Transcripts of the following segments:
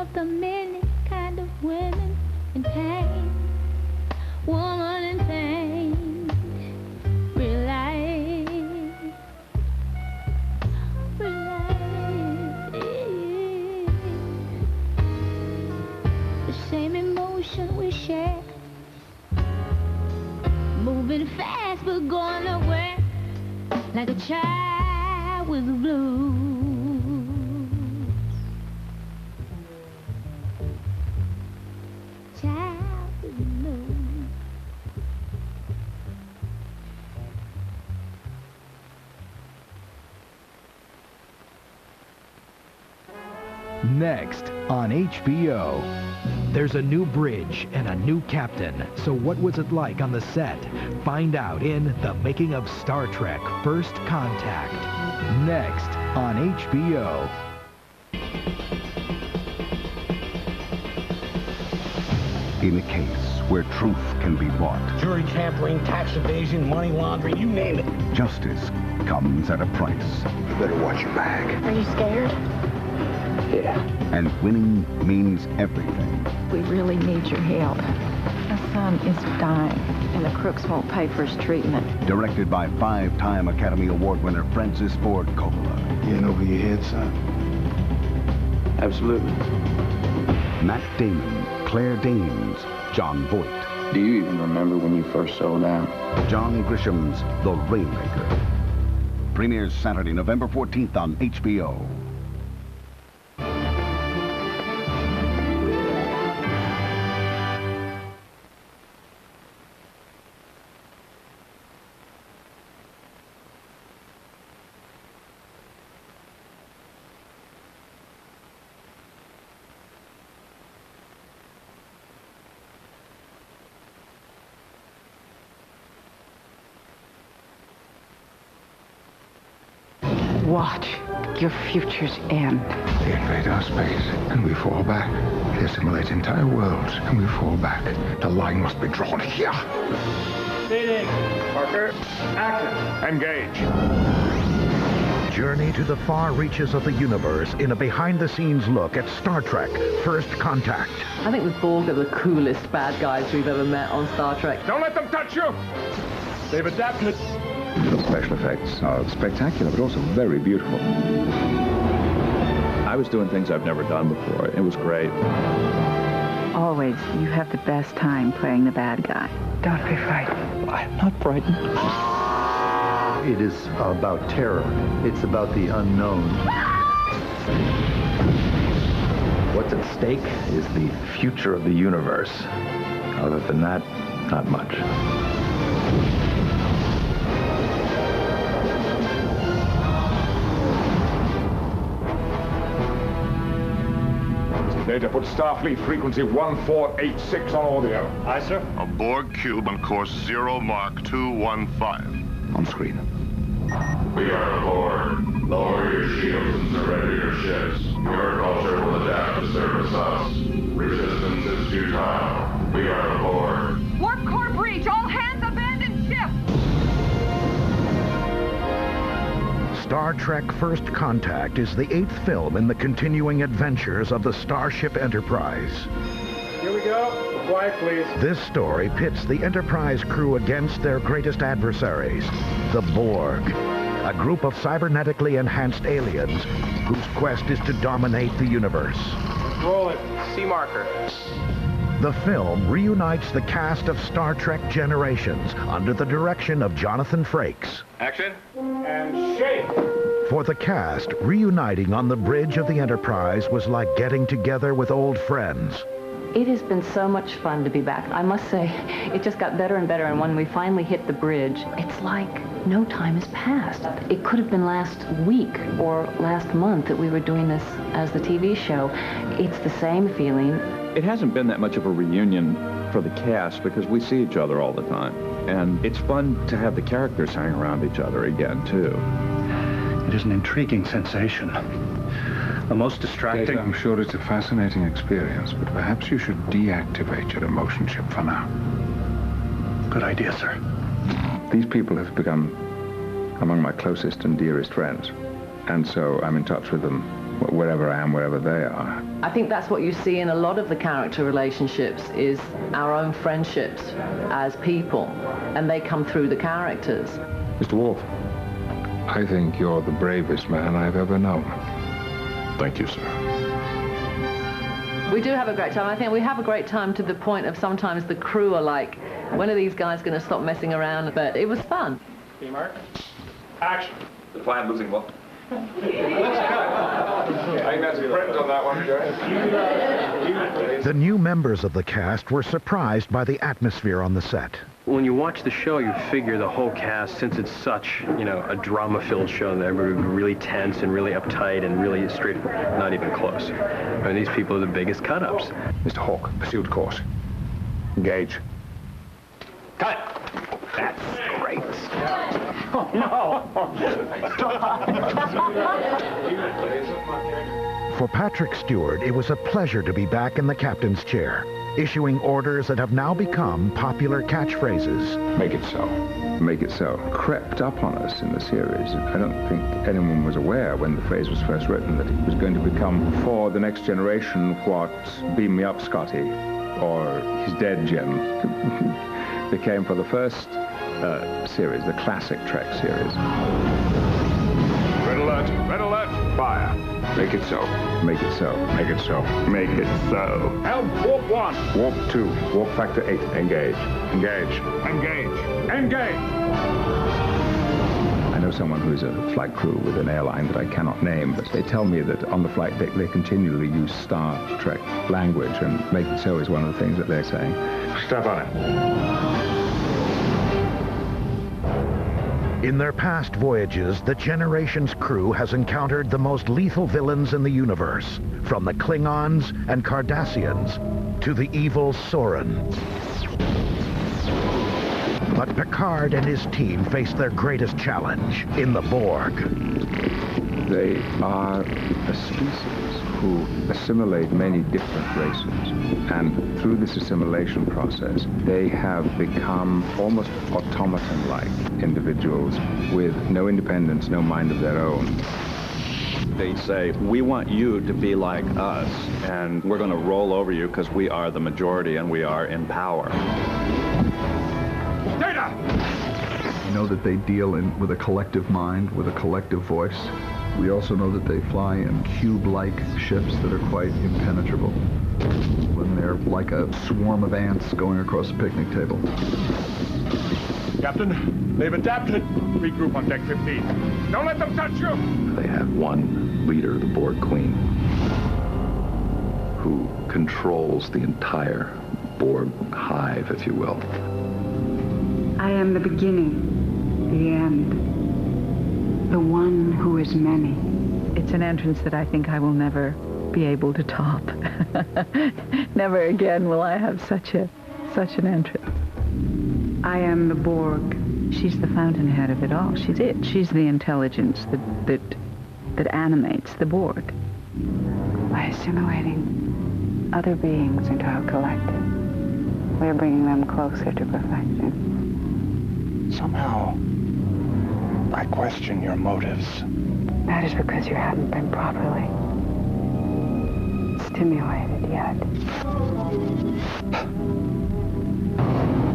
of the many kind of women in pain. Woman in pain. Relax. Relax. The same emotion we share. Moving fast but going nowhere. Like a child with the blues. Child with the blues. Next on HBO. There's a new bridge and a new captain. So what was it like on the set? Find out in The Making of Star Trek First Contact. Next on HBO. In a case where truth can be bought, Jury tampering, tax evasion, money laundering, you name it. justice comes at a price. You better watch your back. Are you scared? Yeah. And winning means everything. We really need your help. My son is dying, and the crooks won't pay for his treatment. Directed by 5-time Academy Award winner Francis Ford Coppola. You in over your head, son? Absolutely. Matt Damon, Claire Danes, John Voight. Do you even remember when you first sold out? John Grisham's The Rainmaker. Premieres Saturday, November 14th on HBO. Watch your futures end. They invade our space, and we fall back. They assimilate entire worlds, and we fall back. The line must be drawn here. Fitting. Parker, action. Engage. Journey to the far reaches of the universe in a behind-the-scenes look at Star Trek First Contact. I think the Borg are the coolest bad guys we've ever met on Star Trek. Don't let them touch you! They've adapted. The special effects are spectacular, but also very beautiful. I was doing things I've never done before. It was great. Always, you have the best time playing the bad guy. Don't be frightened. I'm not frightened. It is about terror. It's about the unknown. What's at stake is the future of the universe. Other than that, not much. Data, put Starfleet frequency 1486 on audio. Aye, sir. A Borg cube on course 0 Mark 215. On screen. We are aboard. Lower your shields and surrender your ships. Your culture will adapt to service us. Resistance is futile. We are aboard. Warp core breach! All hands abandon ship! Star Trek First Contact is the 8th film in the continuing adventures of the Starship Enterprise. Here we go. Quiet, please. This story pits the Enterprise crew against their greatest adversaries, the Borg, a group of cybernetically enhanced aliens whose quest is to dominate the universe. Roll it. C marker. The film reunites the cast of Star Trek Generations under the direction of Jonathan Frakes. Action. And shake. For the cast, reuniting on the bridge of the Enterprise was like getting together with old friends. It has been so much fun to be back. I must say, it just got better and better, and when we finally hit the bridge, it's like no time has passed. It could have been last week or last month that we were doing this as the TV show. It's the same feeling. It hasn't been that much of a reunion for the cast because we see each other all the time. And it's fun to have the characters hang around each other again, too. It is an intriguing sensation. The most distracting... I'm sure it's a fascinating experience, but perhaps you should deactivate your emotion chip for now. Good idea, sir. These people have become among my closest and dearest friends, and so I'm in touch with them wherever I am, wherever they are. I think that's what you see in a lot of the character relationships, is our own friendships as people, and they come through the characters. Mr. Worf, I think you're the bravest man I've ever known. Thank you, sir. We do have a great time. I think we have a great time to the point of sometimes the crew are like, when are these guys going to stop messing around? But it was fun. Mark. Action. The plan losing well. I think that's Brent on that one, Joe. The new members of the cast were surprised by the atmosphere on the set. When you watch the show, you figure the whole cast, since it's such, a drama-filled show, that everybody would be really tense and really uptight and really straight, not even close. I mean, these people are the biggest cut-ups. Mr. Hawk, pursuit course. Engage. Cut! That's great. Oh, no! For Patrick Stewart, it was a pleasure to be back in the captain's chair, issuing orders that have now become popular catchphrases. Make it so. Make it so. Crept up on us in the series. I don't think anyone was aware when the phrase was first written that it was going to become, for the next generation, what Beam Me Up, Scotty, or He's Dead, Jim, became for the first series, the classic Trek series. Red alert! Red alert! Fire! Make it so. Make it so. Make it so. Make it so. Helm, warp 1. Warp 2. Warp factor 8. Engage. Engage. Engage. Engage. I know someone who's a flight crew with an airline that I cannot name, but they tell me that on the flight deck they continually use Star Trek language, and make it so is one of the things that they're saying. Step on it. In their past voyages, the Generations crew has encountered the most lethal villains in the universe, from the Klingons and Cardassians to the evil Soren. But Picard and his team face their greatest challenge in the Borg. They are a species who assimilate many different races, and through this assimilation process, they have become almost automaton-like individuals with no independence, no mind of their own. They say, we want you to be like us, and we're going to roll over you because we are the majority and we are in power. Data! We know that they deal with a collective mind, with a collective voice. We also know that they fly in cube-like ships that are quite impenetrable, when they're like a swarm of ants going across a picnic table. Captain, they've adapted. Regroup on deck 15. Don't let them touch you! They have one leader, the Borg Queen, who controls the entire Borg hive, if you will. I am the beginning, the end, the one who is many. It's an entrance that I think I will never be able to top. Never again will I have such an entrance. I am the Borg. She's the fountainhead of it all. She's it. She's the intelligence that animates the Borg. By assimilating other beings into our collective, we are bringing them closer to perfection. Somehow, I question your motives. That is because you haven't been properly stimulated yet.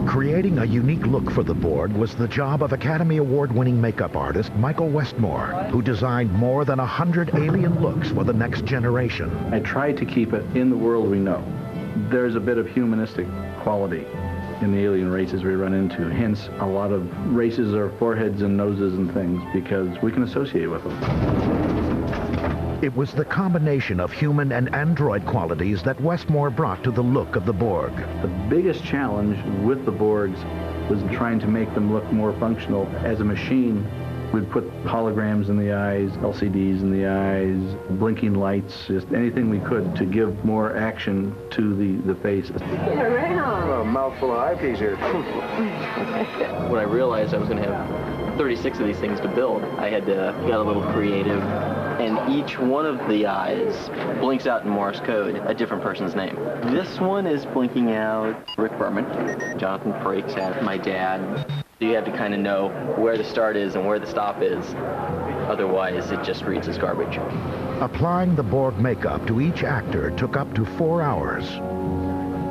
Creating a unique look for the Borg was the job of Academy Award-winning makeup artist Michael Westmore, who designed more than 100 alien looks for the next generation. I tried to keep it in the world we know. There's a bit of humanistic quality in the alien races we run into. Hence, a lot of races are foreheads and noses and things, because we can associate with them. It was the combination of human and android qualities that Westmore brought to the look of the Borg. The biggest challenge with the Borgs was trying to make them look more functional. As a machine, we'd put holograms in the eyes, LCDs in the eyes, blinking lights, just anything we could to give more action to the face. Get around! A mouthful of eyepiece here. When I realized I was going to have 36 of these things to build, I had to get a little creative, and each one of the eyes blinks out in Morse code a different person's name. This one is blinking out Rick Berman, Jonathan Frakes, my dad. You have to kind of know where the start is and where the stop is. Otherwise, it just reads as garbage. Applying the Borg makeup to each actor took up to 4 hours.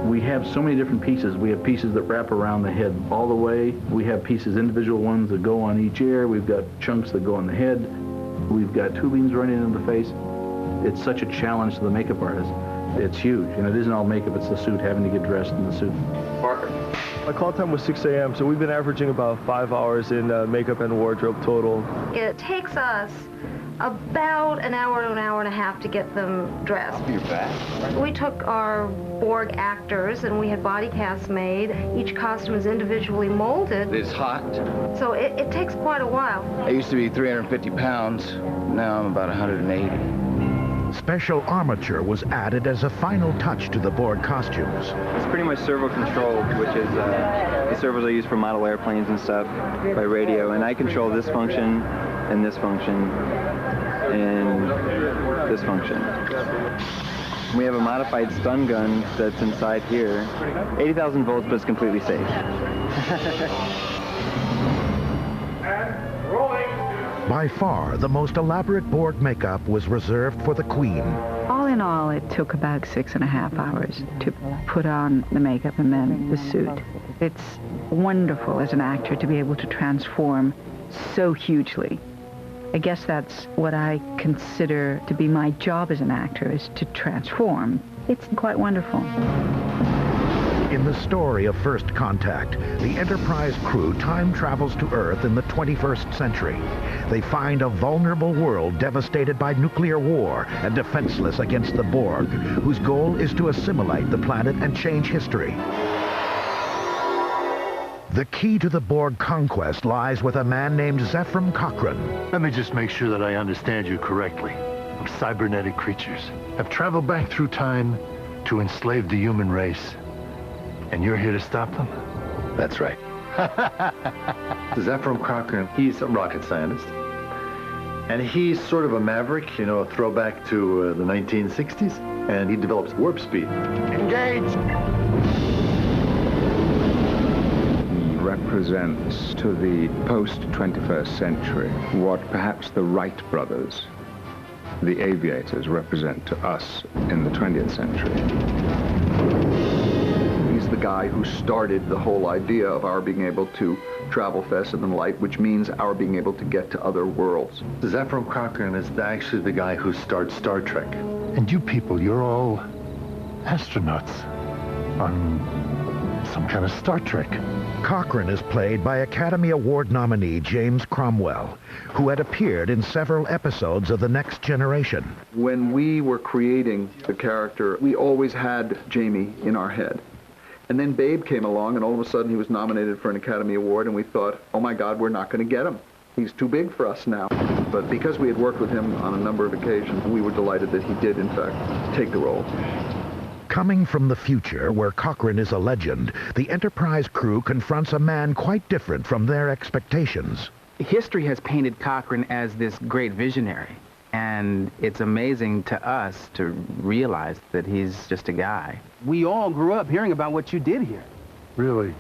We have so many different pieces. We have pieces that wrap around the head all the way. We have pieces, individual ones that go on each ear. We've got chunks that go on the head. We've got tubings running into the face. It's such a challenge to the makeup artist. It's huge. And it isn't all makeup, it's the suit, having to get dressed in the suit. Parker. My call time was 6 a.m., so we've been averaging about 5 hours in makeup and wardrobe total. It takes us about an hour to an hour and a half to get them dressed. You're back. We took our Borg actors and we had body casts made. Each costume is individually molded. It's hot. So it takes quite a while. I used to be 350 pounds. Now I'm about 180. Special armature was added as a final touch to the Borg costumes. It's pretty much servo controlled, which is the servos I use for model airplanes and stuff by radio, and I control this function and this function and this function. We have a modified stun gun that's inside here. 80,000 volts, but it's completely safe. By far, the most elaborate Borg makeup was reserved for the Queen. All in all, it took about 6.5 hours to put on the makeup and then the suit. It's wonderful as an actor to be able to transform so hugely. I guess that's what I consider to be my job as an actor, is to transform. It's quite wonderful. In the story of First Contact, the Enterprise crew time travels to Earth in the 21st century. They find a vulnerable world devastated by nuclear war and defenseless against the Borg, whose goal is to assimilate the planet and change history. The key to the Borg conquest lies with a man named Zefram Cochrane. Let me just make sure that I understand you correctly. Cybernetic creatures have traveled back through time to enslave the human race. And you're here to stop them? That's right. Zefram Cochrane, he's a rocket scientist. And he's sort of a maverick, you know, a throwback to the 1960s. And he develops warp speed. Engage! He represents to the post-21st century what perhaps the Wright brothers, the aviators, represent to us in the 20th century. He's the guy who started the whole idea of our being able to travel faster than light, which means our being able to get to other worlds. Zefram Cochrane is actually the guy who started Star Trek. And you people, you're all astronauts on some kind of Star Trek. Cochrane is played by Academy Award nominee James Cromwell, who had appeared in several episodes of The Next Generation. When we were creating the character, we always had Jamie in our head. And then Babe came along, and all of a sudden he was nominated for an Academy Award, and we thought, oh my God, we're not going to get him. He's too big for us now. But because we had worked with him on a number of occasions, we were delighted that he did, in fact, take the role. Coming from the future, where Cochrane is a legend, the Enterprise crew confronts a man quite different from their expectations. History has painted Cochrane as this great visionary, and it's amazing to us to realize that he's just a guy. We all grew up hearing about what you did here. Really?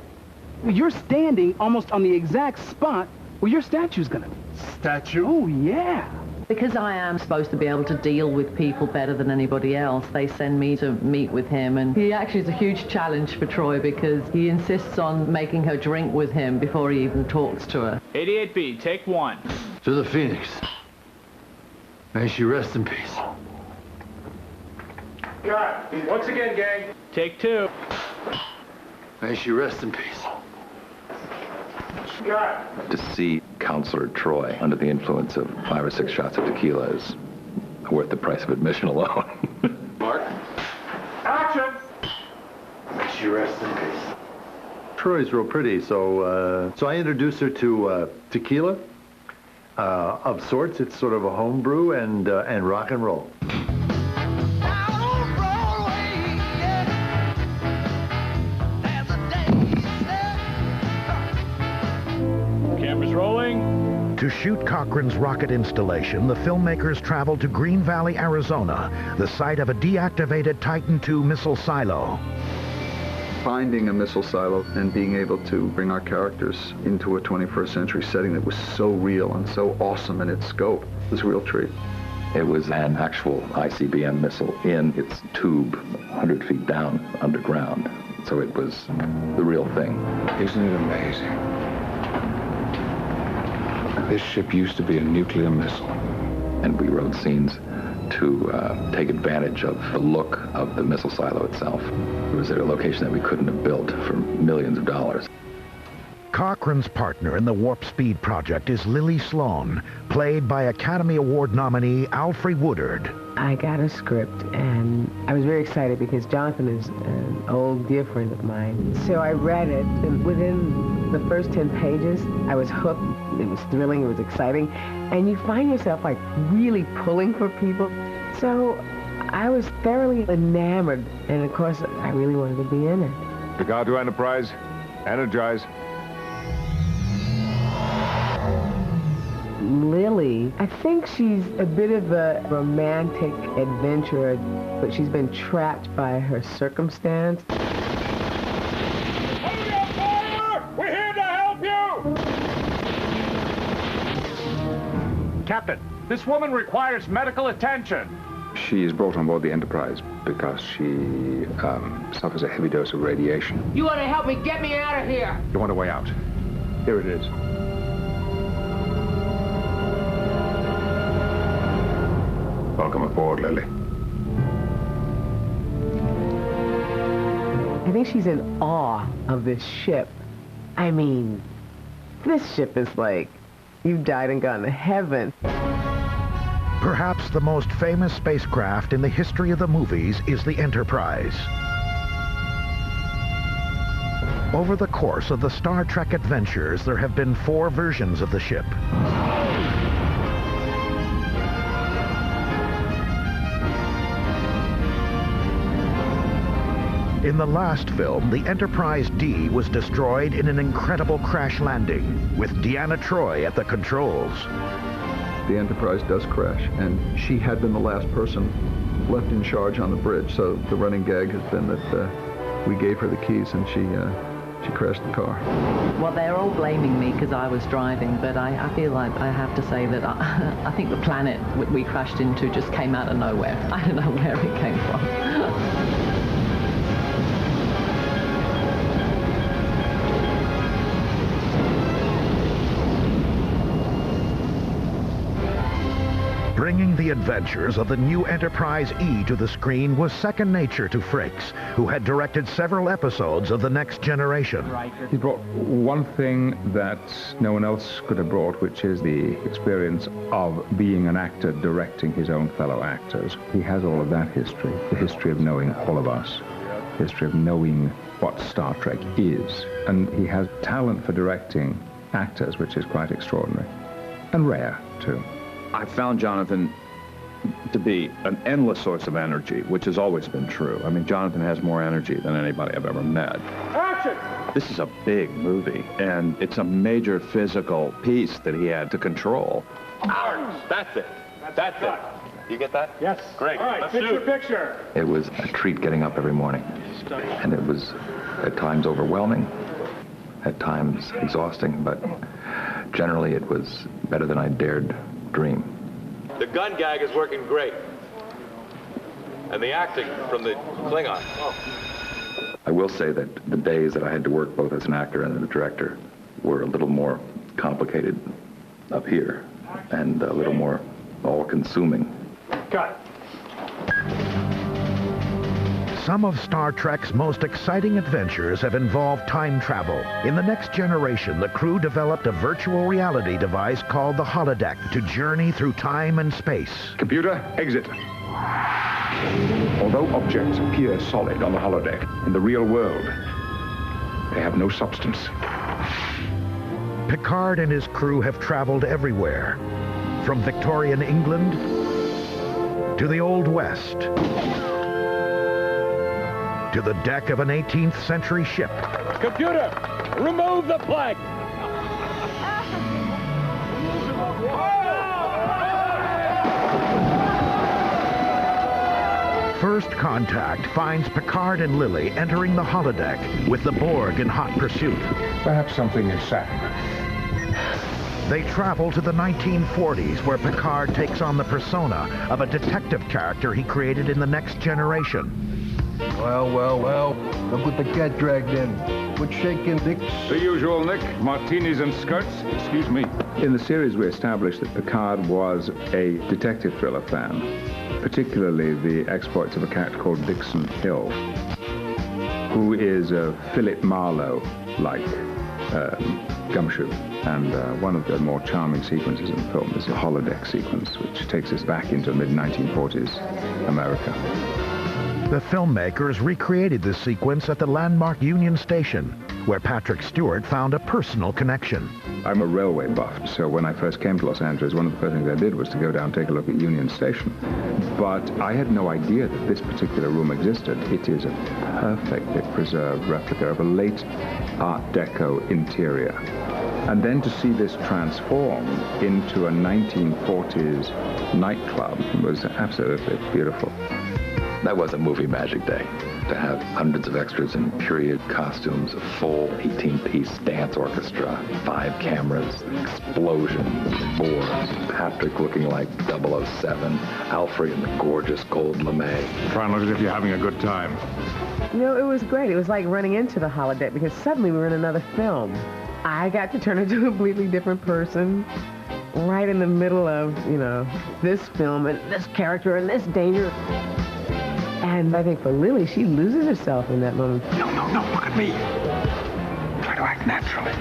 You're standing almost on the exact spot where your statue's gonna be. Statue? Oh, yeah. Because I am supposed to be able to deal with people better than anybody else, they send me to meet with him, and he actually is a huge challenge for Troy because he insists on making her drink with him before he even talks to her. 88B, take one. To the Phoenix. May she rest in peace. Got it. Once again, gang. Take two. May she rest in peace. Got it. To see Counselor Troy under the influence of 5 or 6 shots of tequila is worth the price of admission alone. Mark. Action! May she rest in peace. Troy's real pretty, so I introduced her to tequila of sorts. It's sort of a home brew and rock and roll. Cameras rolling. To shoot Cochrane's rocket installation, the filmmakers traveled to Green Valley, Arizona, the site of a deactivated Titan II missile silo. finding a missile silo and being able to bring our characters into a 21st century setting that was so real and so awesome in its scope was a real treat. It was an actual ICBM missile in its tube 100 feet down underground. So it was the real thing. Isn't it amazing? This ship used to be a nuclear missile. And we wrote scenes to take advantage of the look of the missile silo itself. It was at a location that we couldn't have built for millions of dollars. Cochrane's partner in the Warp Speed project is Lily Sloan, played by Academy Award nominee Alfre Woodard. I got a script, and I was very excited because Jonathan is an old dear friend of mine. So I read it, and within the first 10 pages, I was hooked. It was thrilling, it was exciting, and you find yourself like really pulling for people. So I was thoroughly enamored, and of course, I really wanted to be in it. Regard to Enterprise. Energize. Lily, I think she's a bit of a romantic adventurer, but she's been trapped by her circumstance. We're here to help you! Captain, this woman requires medical attention. She is brought on board the Enterprise because she suffers a heavy dose of radiation. You want to help me get me out of here? You want a way out? Here it is. Welcome aboard, Lily. I think she's in awe of this ship. I mean, this ship is like, you've died and gone to heaven. Perhaps the most famous spacecraft in the history of the movies is the Enterprise. Over the course of the Star Trek adventures, there have been 4 versions of the ship. In the last film, the Enterprise D was destroyed in an incredible crash landing, with Deanna Troi at the controls. The Enterprise does crash, and she had been the last person left in charge on the bridge, so the running gag has been that we gave her the keys and she crashed the car. Well, they're all blaming me because I was driving, but I feel like I have to say that I think the planet we crashed into just came out of nowhere. I don't know where it came from. Bringing the adventures of the new Enterprise E to the screen was second nature to Frakes, who had directed several episodes of The Next Generation. He brought one thing that no one else could have brought, which is the experience of being an actor directing his own fellow actors. He has all of that history, the history of knowing all of us, the history of knowing what Star Trek is. And he has talent for directing actors, which is quite extraordinary, and rare, too. I found Jonathan to be an endless source of energy, which has always been true. I mean, Jonathan has more energy than anybody I've ever met. Action! This is a big movie, and it's a major physical piece that he had to control. That's it. That's it. You get that? Yes. Great. All right, Let's picture shoot. picture. It was a treat getting up every morning. And it was at times overwhelming, at times exhausting, but generally it was better than I dared dream. The gun gag is working great. And the acting from the Klingon. Oh. I will say that the days that I had to work both as an actor and a director were a little more complicated up here and a little more all-consuming. Cut. Some of Star Trek's most exciting adventures have involved time travel. In The Next Generation, the crew developed a virtual reality device called the holodeck to journey through time and space. Computer, exit. Although objects appear solid on the holodeck, in the real world, they have no substance. Picard and his crew have traveled everywhere, from Victorian England to the Old West, to the deck of an 18th century ship. Computer, remove the flag. First Contact finds Picard and Lily entering the holodeck with the Borg in hot pursuit. Perhaps something is said. They travel to the 1940s, where Picard takes on the persona of a detective character he created in The Next Generation. Well, look what the cat dragged in. What's shaking, Dick? The usual, Nick. Martinis and skirts. Excuse me. In the series, we established that Picard was a detective thriller fan, particularly the exploits of a character called Dixon Hill, who is a Philip Marlowe-like gumshoe. And one of the more charming sequences in the film is the holodeck sequence, which takes us back into mid-1940s America. The filmmakers recreated this sequence at the landmark Union Station, where Patrick Stewart found a personal connection. I'm a railway buff, so when I first came to Los Angeles, one of the first things I did was to go down and take a look at Union Station. But I had no idea that this particular room existed. It is a perfectly preserved replica of a late Art Deco interior. And then to see this transform into a 1940s nightclub was absolutely beautiful. That was a movie magic day, to have hundreds of extras in period costumes, a full 18-piece dance orchestra, 5 cameras, explosions, Borgs, Patrick looking like 007, Alfred in the gorgeous gold lame. Try and look as if you're having a good time. You know, it was great. It was like running into the holodeck because suddenly we were in another film. I got to turn into a completely different person right in the middle of, you know, this film and this character and this danger. And I think for Lily, she loses herself in that moment. No, look at me. Try to act naturally.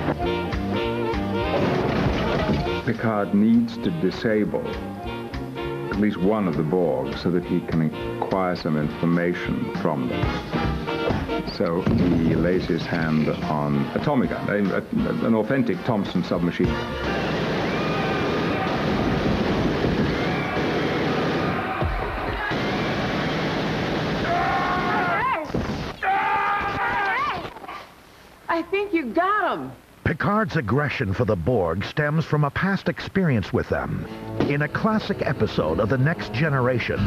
Picard needs to disable at least one of the Borg so that he can acquire some information from them. So he lays his hand on a Tommy gun, an authentic Thompson submachine gun. I think you got him. Picard's aggression for the Borg stems from a past experience with them. In a classic episode of The Next Generation,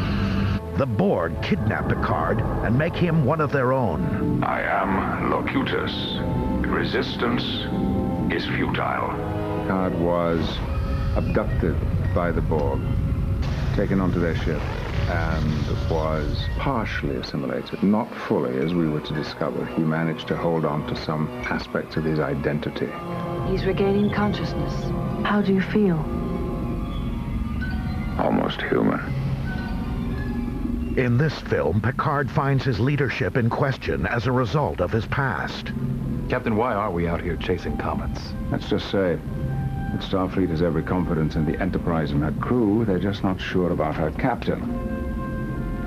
the Borg kidnap Picard and make him one of their own. I am Locutus. Resistance is futile. Picard was abducted by the Borg, taken onto their ship, and was partially assimilated. Not fully, as we were to discover. He managed to hold on to some aspects of his identity. He's regaining consciousness. How do you feel? Almost human. In this film, Picard finds his leadership in question as a result of his past. Captain, why are we out here chasing comets? Let's just say that Starfleet has every confidence in the Enterprise and her crew. They're just not sure about her captain.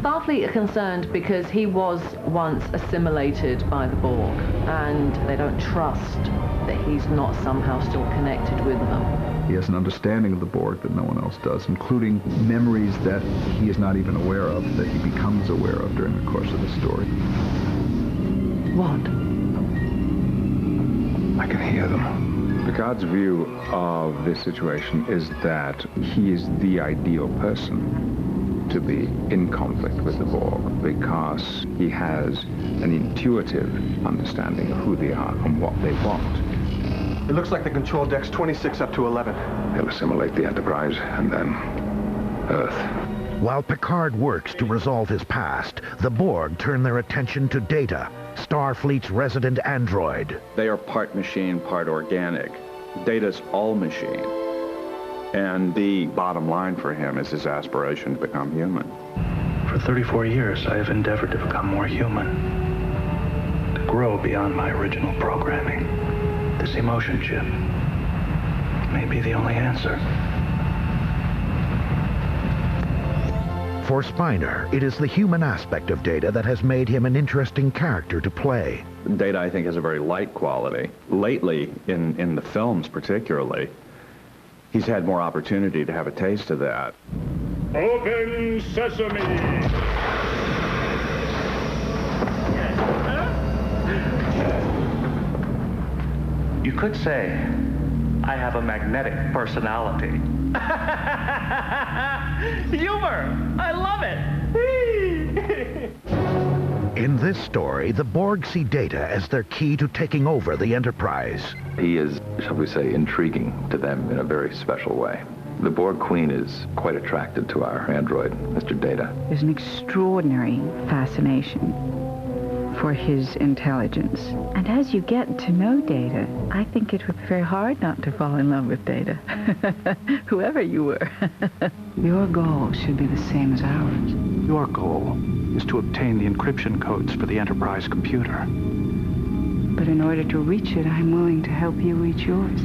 Starfleet are concerned because he was once assimilated by the Borg, and they don't trust that he's not somehow still connected with them. He has an understanding of the Borg that no one else does, including memories that he is not even aware of, that he becomes aware of during the course of the story. What? I can hear them. Picard's view of this situation is that he is the ideal person to be in conflict with the Borg because he has an intuitive understanding of who they are and what they want. It looks like the control deck's 26 up to 11. He'll assimilate the Enterprise and then Earth. While Picard works to resolve his past, the Borg turn their attention to Data, Starfleet's resident android. They are part machine, part organic. Data's all machine. And the bottom line for him is his aspiration to become human. For 34 years, I have endeavored to become more human, to grow beyond my original programming. This emotion chip may be the only answer. For Spiner, it is the human aspect of Data that has made him an interesting character to play. Data, I think, has a very light quality. Lately, in the films particularly, he's had more opportunity to have a taste of that. Open sesame! You could say I have a magnetic personality. Humor! I love it! In this story, the Borg see Data as their key to taking over the Enterprise. He is, shall we say, intriguing to them in a very special way. The Borg Queen is quite attracted to our android, Mr. Data. There's an extraordinary fascination for his intelligence. And as you get to know Data, I think it would be very hard not to fall in love with Data, whoever you were. Your goal should be the same as ours. Your goal is to obtain the encryption codes for the Enterprise computer. But in order to reach it, I'm willing to help you reach yours.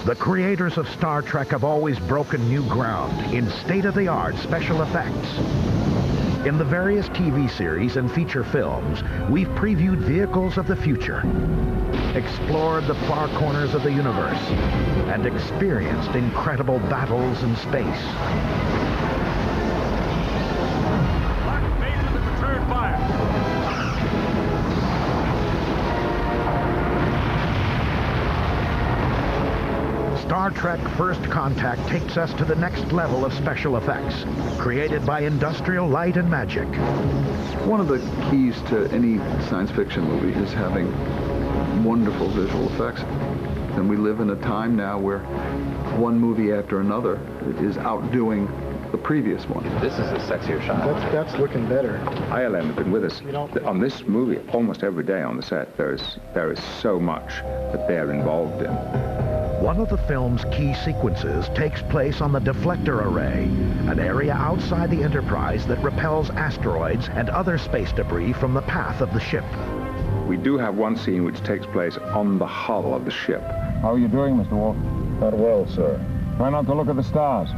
The creators of Star Trek have always broken new ground in state-of-the-art special effects. In the various TV series and feature films, we've previewed vehicles of the future, explored the far corners of the universe, and experienced incredible battles in space. Lock bases and return fire. Star Trek First Contact takes us to the next level of special effects, created by Industrial Light and Magic. One of the keys to any science fiction movie is having wonderful visual effects. And we live in a time now where one movie after another is outdoing the previous one. This is a sexier shot. That's looking better. ILM have been with us on this movie almost every day on the set. There is so much that they're involved in. One of the film's key sequences takes place on the Deflector Array, an area outside the Enterprise that repels asteroids and other space debris from the path of the ship. We do have one scene which takes place on the hull of the ship. How are you doing, Mr. Wolf? Not well, sir. Try not to look at the stars.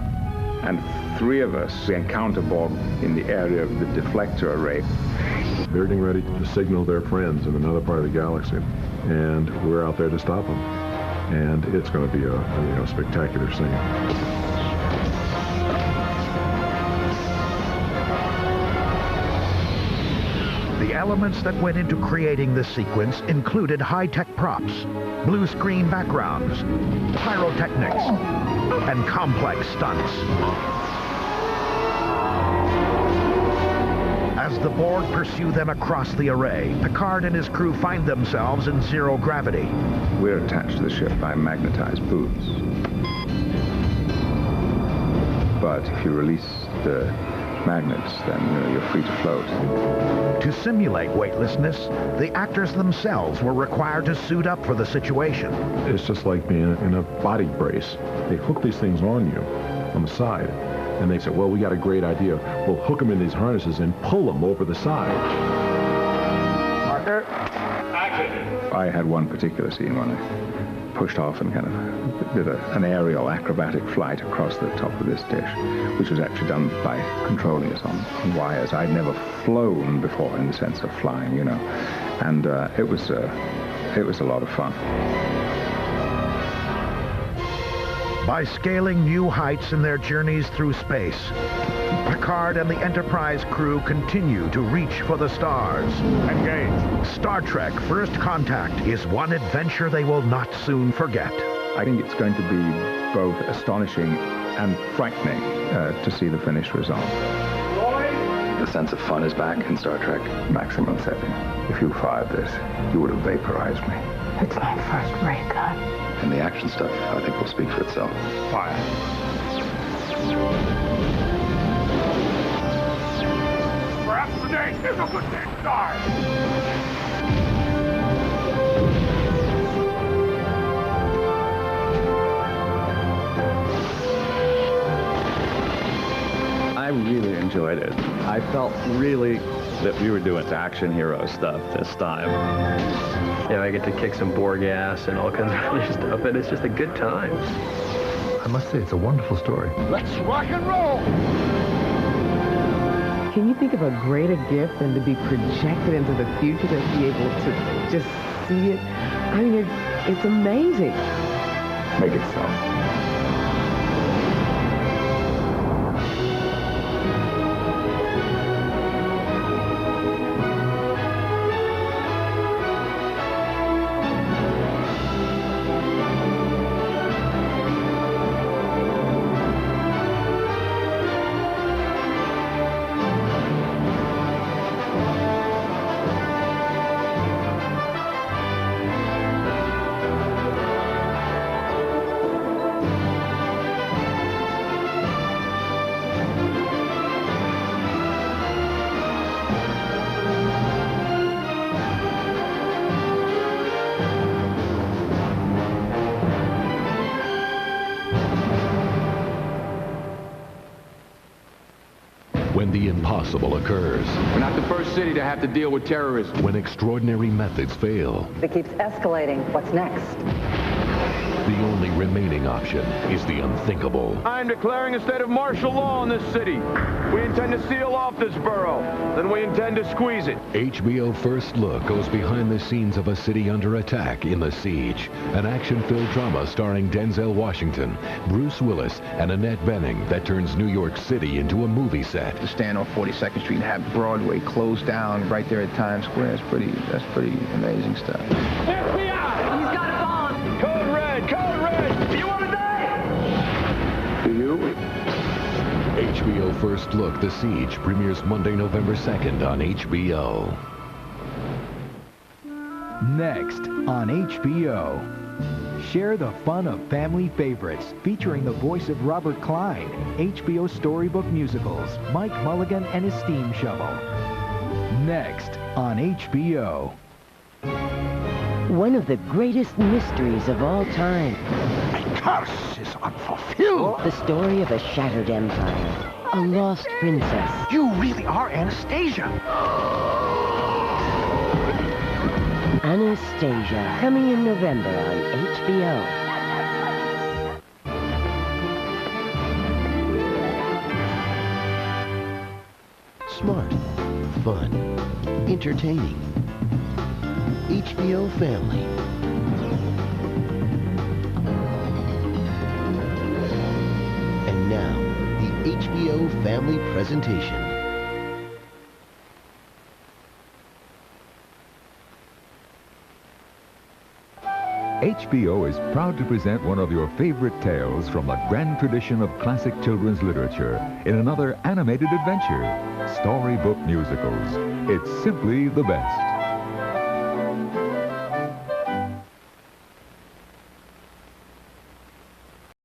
And three of us encounter Borg in the area of the Deflector Array. They're getting ready to signal their friends in another part of the galaxy, and we're out there to stop them. And it's going to be a spectacular scene. The elements that went into creating this sequence included high-tech props, blue screen backgrounds, pyrotechnics, and complex stunts. As the Borg pursue them across the array, Picard and his crew find themselves in zero gravity. We're attached to the ship by magnetized buoys. But if you release the magnets, then you're free to float. To simulate weightlessness, the actors themselves were required to suit up for the situation. It's just like being in a body brace. They hook these things on you on the side, and they say, well, we got a great idea. We'll hook them in these harnesses and pull them over the side. Marker, action. I had one particular scene when I pushed off and kind of did an aerial acrobatic flight across the top of this dish, which was actually done by controlling us on wires. I'd never flown before in the sense of flying, you know, and it was a lot of fun. By scaling new heights in their journeys through space, Picard and the Enterprise crew continue to reach for the stars. Engage. Star Trek First Contact is one adventure they will not soon forget. I think it's going to be both astonishing and frightening to see the finished result. The sense of fun is back in Star Trek. Maximum setting. If you fired this, you would have vaporized me. It's my first ray gun. And the action stuff, I think, will speak for itself. Fire. Perhaps today is a good day to start. I really enjoyed it. I felt really that we were doing action hero stuff this time. You know, I get to kick some Borg ass and all kinds of other stuff, and it's just a good time. I must say, it's a wonderful story. Let's rock and roll! Can you think of a greater gift than to be projected into the future, to be able to just see it? I mean, it's amazing. Make it so. when the impossible occurs. We're not the first city to have to deal with terrorism. When extraordinary methods fail. It keeps escalating. What's next? The only remaining option is the unthinkable. I'm declaring a state of martial law in this city. We intend to seal off this borough. Then we intend to squeeze it. HBO First Look goes behind the scenes of a city under attack in The Siege. An action-filled drama starring Denzel Washington, Bruce Willis, and Annette Bening that turns New York City into a movie set. To stand on 42nd Street and have Broadway closed down right there at Times Square, that's pretty amazing stuff. FBI! He's got a bomb! Code Red! Code Red! Do you want to die? Do you? HBO First Look, The Siege, premieres Monday, November 2nd on HBO. Next on HBO. Share the fun of family favorites featuring the voice of Robert Klein, HBO storybook musicals, Mike Mulligan and his Steam Shovel. Next on HBO. One of the greatest mysteries of all time. A curse is unfulfilled. The story of a shattered empire. A lost princess. You really are Anastasia. Anastasia. Coming in November on HBO. Smart. Fun. Entertaining. HBO Family. And now, the HBO Family presentation. HBO is proud to present one of your favorite tales from the grand tradition of classic children's literature in another animated adventure, Storybook Musicals. It's simply the best.